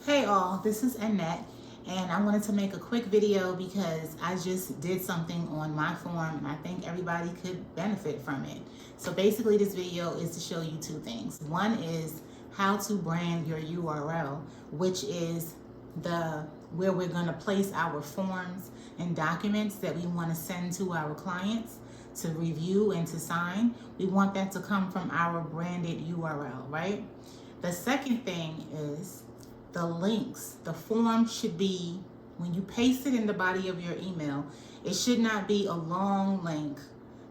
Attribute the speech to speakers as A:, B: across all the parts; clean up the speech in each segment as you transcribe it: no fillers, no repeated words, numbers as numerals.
A: Hey all, this is Annette, and I wanted to make a quick video because I just did something on my form and I think everybody could benefit from it. So basically this video is to show you two things. One is how to brand your URL, which is the where we're going to place our forms and documents that we want to send to our clients to review and to sign. We want that to come from our branded URL, right? The second thing is the links. The form should be, when you paste it in the body of your email, it should not be a long link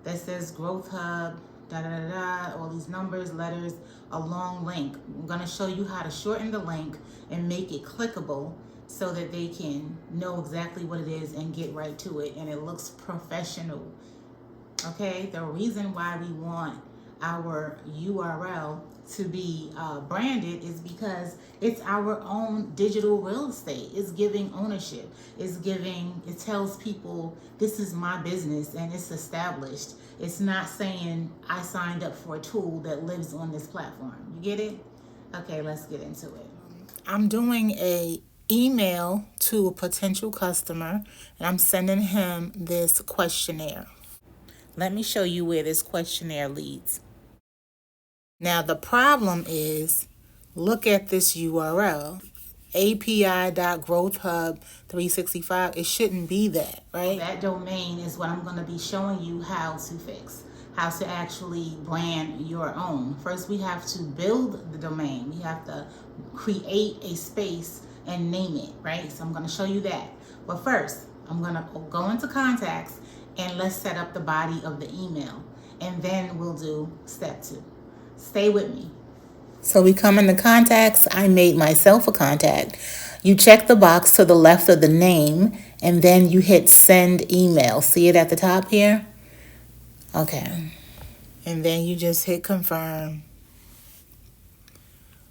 A: that says GrowthHub, da da da da, all these numbers, letters, a long link. I'm going to show you how to shorten the link and make it clickable so that they can know exactly what it is and get right to it, and it looks professional. Okay, the reason why we want our URL to be branded is because it's our own digital real estate. It's giving ownership. It tells people this is my business and it's established. It's not saying I signed up for a tool that lives on this platform. You get it? Okay, let's get into it. I'm doing a email to a potential customer and I'm sending him this questionnaire. Let me show you where this questionnaire leads. Now the problem is, look at this URL, api.growthhub365. It shouldn't be that, right? That domain is what I'm going to be showing you how to fix, how to actually brand your own. First, we have to build the domain. We have to create a space and name it, right? So I'm going to show you that. But first, I'm going to go into contacts and let's set up the body of the email. And then we'll do step 2. Stay with me. So we come into contacts. I made myself a contact. You check the box to the left of the name and then you hit send email. See it at the top here? Okay. And then you just hit confirm.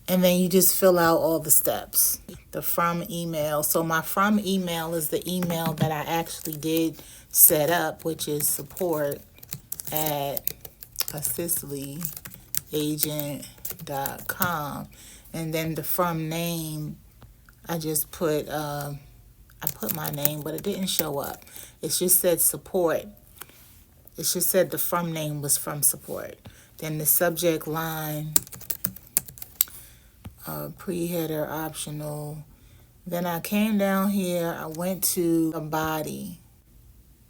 A: And then you just fill out all the steps. The from email. So my from email is the email that I actually did set up, which is support@assistlyagent.com. And then the from name, I just put I put my name, but it didn't show up. It just said support. It just said the from name was from support. Then the subject line, pre-header optional. Then I came down here, I went to a body.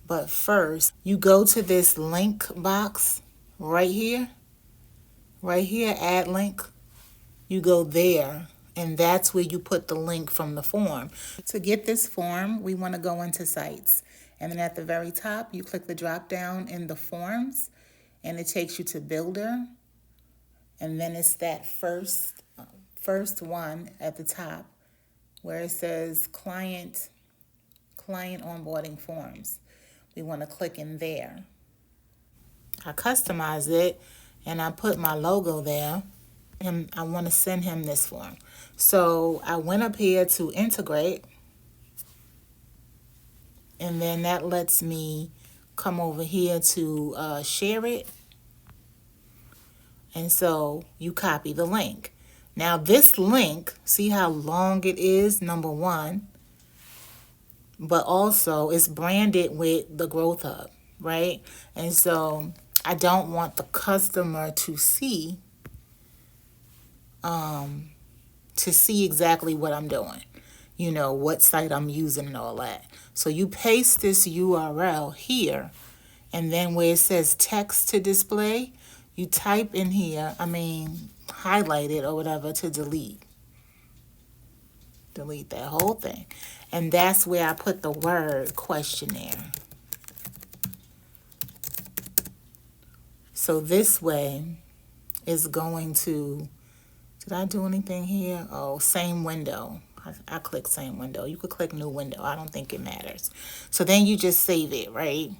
A: But first, you go to this link box right here, add link. You go there, and that's where you put the link from the form. To get this form, we want to go into sites. And then at the very top, you click the drop down in the forms, and it takes you to builder. And then it's that first one at the top where it says client onboarding forms. We want to click in there. I customize it and I put my logo there, and I want to send him this form. So I went up here to integrate, and then that lets me come over here to share it. And so you copy the link. Now this link, see how long it is, number one, but also it's branded with the GrowthHub, right? And so I don't want the customer to see exactly what I'm doing, what site I'm using and all that. So you paste this URL here, and then where it says text to display, you type in here, highlight it or whatever to delete that whole thing. And that's where I put the word questionnaire. So this way is going to, did I do anything here? Oh, same window. I click same window. You could click new window. I don't think it matters. So then you just save it, right?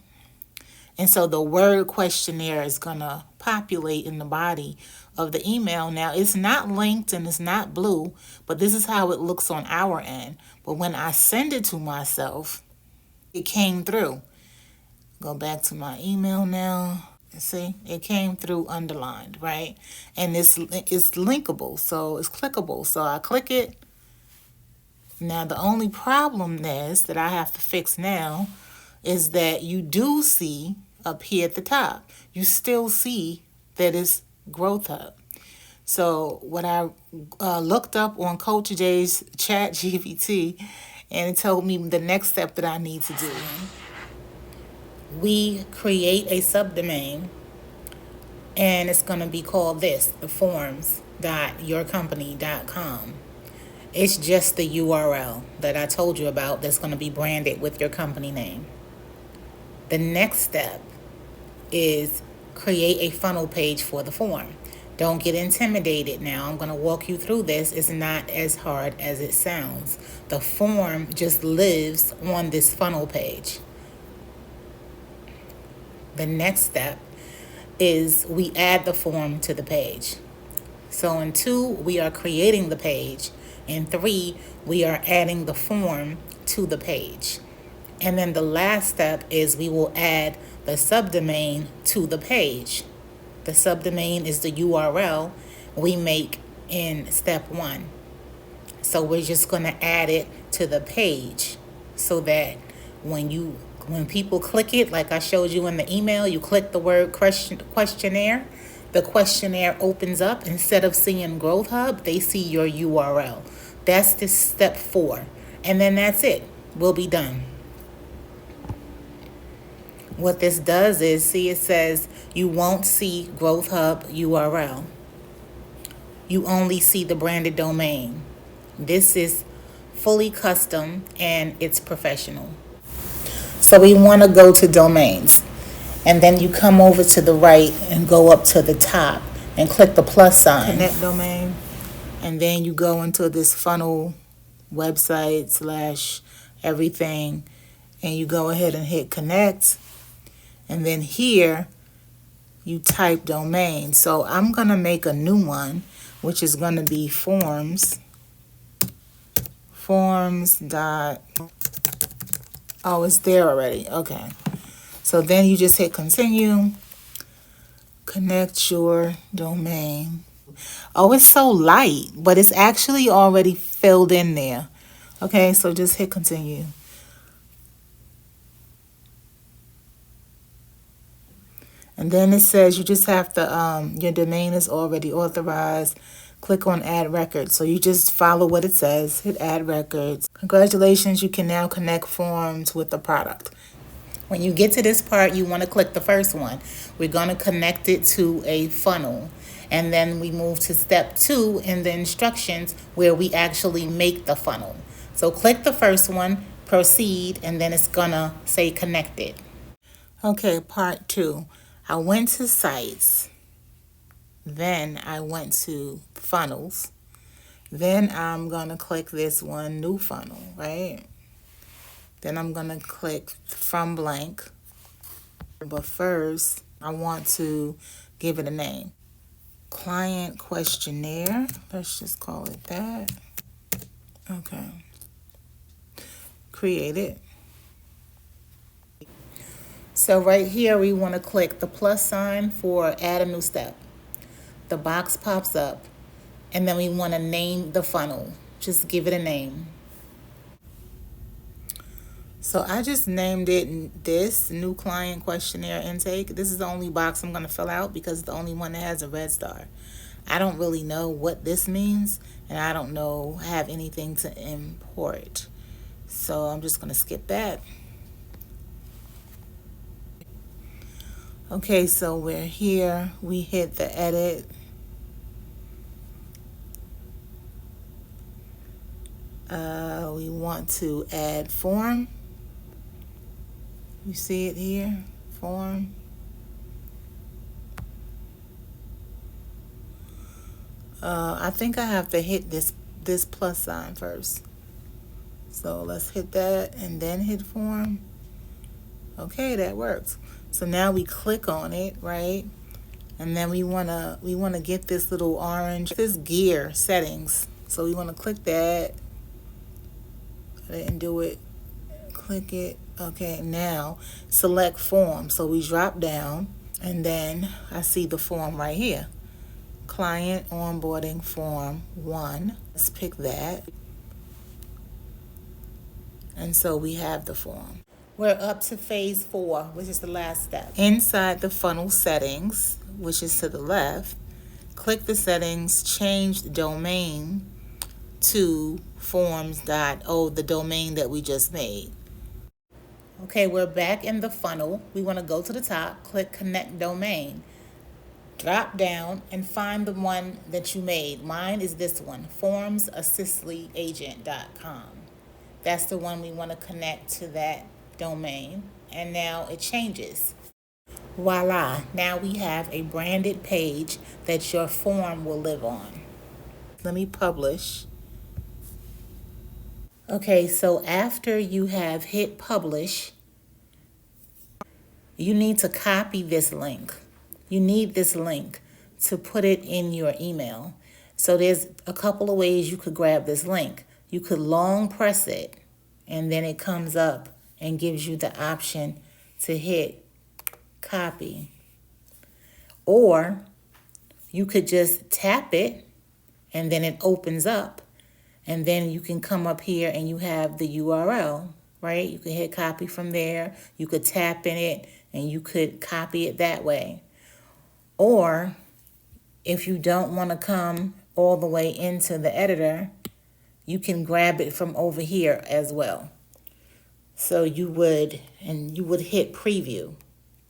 A: And so the word questionnaire is going to populate in the body of the email. Now, it's not linked and it's not blue, but this is how it looks on our end. But when I send it to myself, it came through. Go back to my email now. See, it came through underlined, right? And it's linkable, so it's clickable. So I click it, Now, the only problem is that I have to fix now is that you do see up here at the top, you still see that it's GrowthHub. So what I looked up on Coach J's chat GPT, and it told me the next step that I need to do. We create a subdomain, and it's going to be called this, the forms.yourcompany.com. It's just the URL that I told you about that's going to be branded with your company name. The next step is create a funnel page for the form. Don't get intimidated now. I'm going to walk you through this. It's not as hard as it sounds. The form just lives on this funnel page. The next step is we add the form to the page. So in 2, we are creating the page. In 3, we are adding the form to the page. And then the last step is we will add the subdomain to the page. The subdomain is the URL we make in step 1. So we're just going to add it to the page so that when people click it, like I showed you in the email, you click the word questionnaire, the questionnaire opens up. Instead of seeing GrowthHub, they see your URL. That's the step 4. And then that's it. We'll be done. What this does is, see, it says you won't see GrowthHub URL. You only see the branded domain. This is fully custom and it's professional. So we want to go to domains. And then you come over to the right and go up to the top and click the plus sign. Connect domain. And then you go into this funnel website / everything. And you go ahead and hit connect. And then here you type domain. So I'm going to make a new one, which is going to be forms. Forms dot. Oh, it's there already. Okay. So then you just hit continue. Connect your domain. Oh, it's so light, but it's actually already filled in there. Okay, so just hit continue. And then it says you just have to, your domain is already authorized. Click on add records. So you just follow what it says, hit add records. Congratulations, you can now connect forms with the product. When you get to this part, you want to click the first one. We're going to connect it to a funnel. And then we move to step 2 in the instructions where we actually make the funnel. So click the first one, proceed, and then it's going to say connected. Okay, part 2. I went to sites. Then I went to funnels. Then I'm going to click this one, new funnel, right? Then I'm going to click from blank. But first, I want to give it a name. Client questionnaire. Let's just call it that. Okay. Create it. So right here, we want to click the plus sign for add a new step. The box pops up, and then we want to name the funnel. Just give it a name. So I just named it this, new client questionnaire intake. This is the only box I'm going to fill out because it's the only one that has a red star. I don't really know what this means, and I don't have anything to import. So I'm just going to skip that. Okay, so we're here. We hit the edit. We want to add form. You see it here, form. I think I have to hit this plus sign first. So let's hit that and then hit form. Okay, that works. So now we click on it, right? And then we wanna get this little orange, this gear settings. So we wanna click that. I didn't do it. Click it. Okay, now select form. So we drop down and then I see the form right here. Client onboarding form 1. Let's pick that. And so we have the form. We're up to phase 4, which is the last step. Inside the funnel settings, which is to the left, click the settings, change the domain to forms.o, the domain that we just made. Okay, we're back in the funnel. We want to go to the top, click connect domain. Drop down and find the one that you made. Mine is this one, formsassistlyagent.com. That's the one we want to connect to that domain. And now it changes. Voila, now we have a branded page that your form will live on. Let me publish. Okay, so after you have hit publish, you need to copy this link. You need this link to put it in your email. So there's a couple of ways you could grab this link. You could long press it, and then it comes up and gives you the option to hit copy. Or you could just tap it, and then it opens up. And then you can come up here and you have the URL, right? You can hit copy from there. You could tap in it and you could copy it that way. Or if you don't want to come all the way into the editor, you can grab it from over here as well. So you would hit preview,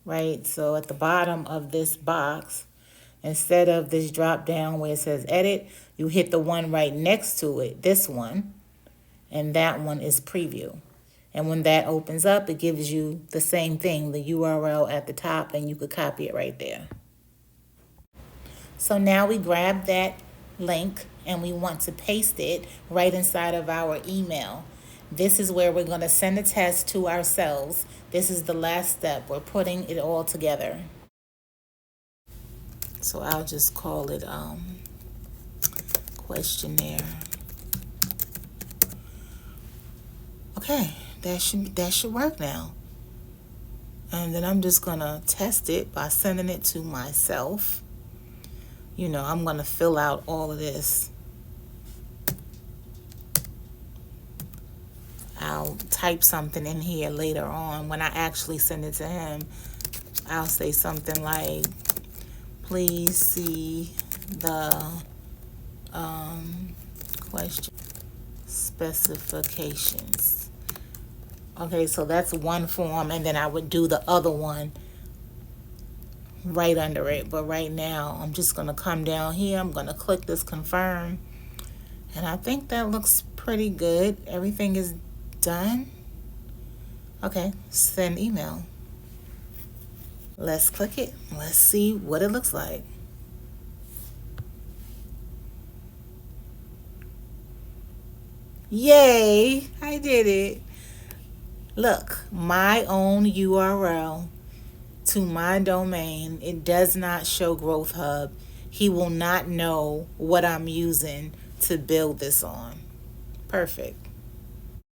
A: right? So at the bottom of this box, instead of this drop down where it says edit, you hit the one right next to it, this one, and that one is preview. And when that opens up, it gives you the same thing, the URL at the top, and you could copy it right there. So now we grab that link and we want to paste it right inside of our email. This is where we're going to send a test to ourselves. This is the last step. We're putting it all together. So I'll just call it questionnaire. Okay, that should work now. And then I'm just gonna test it by sending it to myself. You know, I'm gonna fill out all of this. I'll type something in here later on. When I actually send it to him, I'll say something like, please see the question specifications. Okay, so that's one form, and then I would do the other one right under it. But right now, I'm just going to come down here. I'm going to click this confirm, and I think that looks pretty good. Everything is done. Okay, send email. Let's click it. Let's see what it looks like. Yay, I did it. Look, my own URL to my domain. It does not show GrowthHub. He will not know what I'm using to build this on. Perfect.